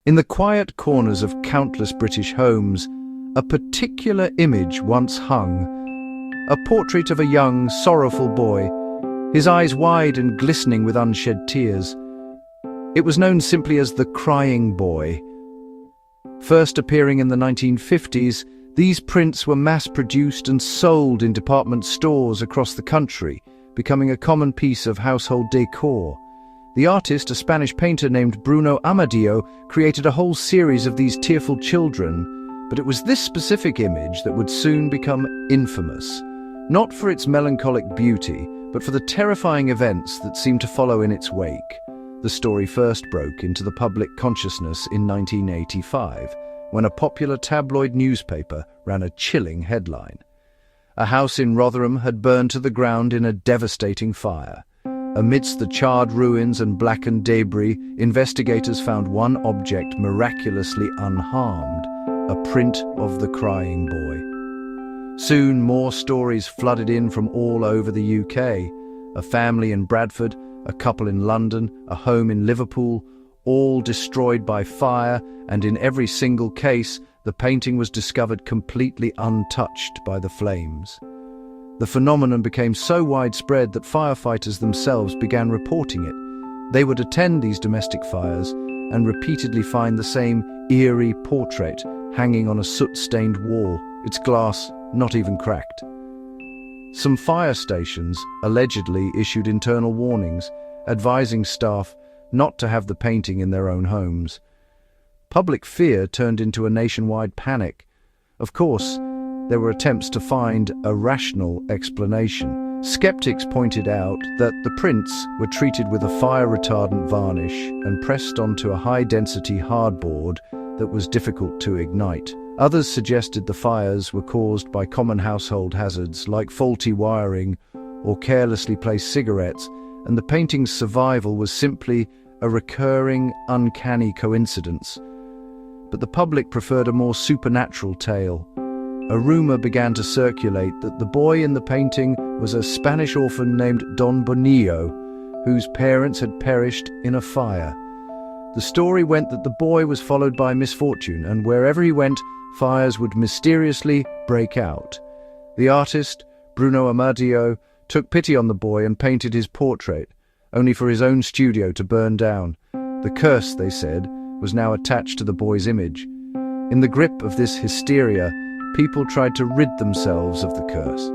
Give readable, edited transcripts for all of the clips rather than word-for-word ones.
In the quiet corners of countless British homes, a particular image once hung. A portrait of a young, sorrowful boy, his eyes wide and glistening with unshed tears. It was known simply as the crying boy. First appearing in the 1950s, these prints were mass-produced and sold in department stores across the country, becoming a common piece of household decor. The artist, a Spanish painter named Bruno Amadeo, created a whole series of these tearful children, but it was this specific image that would soon become infamous, not for its melancholic beauty, but for the terrifying events that seemed to follow in its wake. The story first broke into the public consciousness in 1985, when a popular tabloid newspaper ran a chilling headline. A house in Rotherham had burned to the ground in a devastating fire. Amidst the charred ruins and blackened debris, investigators found one object miraculously unharmed, a print of the crying boy. Soon more stories flooded in from all over the UK. A family in Bradford, a couple in London, a home in Liverpool, all destroyed by fire, and in every single case, the painting was discovered completely untouched by the flames. The phenomenon became so widespread that firefighters themselves began reporting it. They would attend these domestic fires and repeatedly find the same eerie portrait hanging on a soot-stained wall, its glass not even cracked. Some fire stations allegedly issued internal warnings, advising staff not to have the painting in their own homes. Public fear turned into a nationwide panic. Of course, there were attempts to find a rational explanation. Skeptics pointed out that the prints were treated with a fire-retardant varnish and pressed onto a high-density hardboard that was difficult to ignite. Others suggested the fires were caused by common household hazards like faulty wiring or carelessly placed cigarettes, and the painting's survival was simply a recurring, uncanny coincidence. But the public preferred a more supernatural tale. A rumor began to circulate that the boy in the painting was a Spanish orphan named Don Bonillo, whose parents had perished in a fire. The story went that the boy was followed by misfortune, and wherever he went, fires would mysteriously break out. The artist, Bruno Amadeo, took pity on the boy and painted his portrait, only for his own studio to burn down. The curse, they said, was now attached to the boy's image. In the grip of this hysteria, people tried to rid themselves of the curse.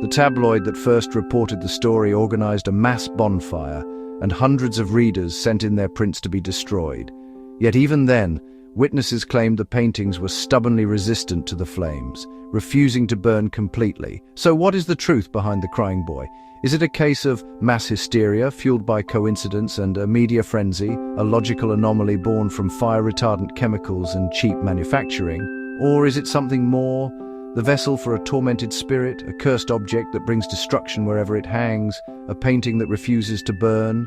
The tabloid that first reported the story organized a mass bonfire, and hundreds of readers sent in their prints to be destroyed. Yet even then, witnesses claimed the paintings were stubbornly resistant to the flames, refusing to burn completely. So what is the truth behind the crying boy? Is it a case of mass hysteria fueled by coincidence and a media frenzy, a logical anomaly born from fire-retardant chemicals and cheap manufacturing? Or is it something more, the vessel for a tormented spirit, a cursed object that brings destruction wherever it hangs, a painting that refuses to burn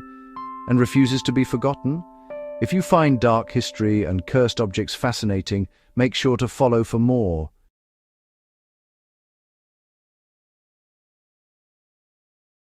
and refuses to be forgotten? If you find dark history and cursed objects fascinating, make sure to follow for more.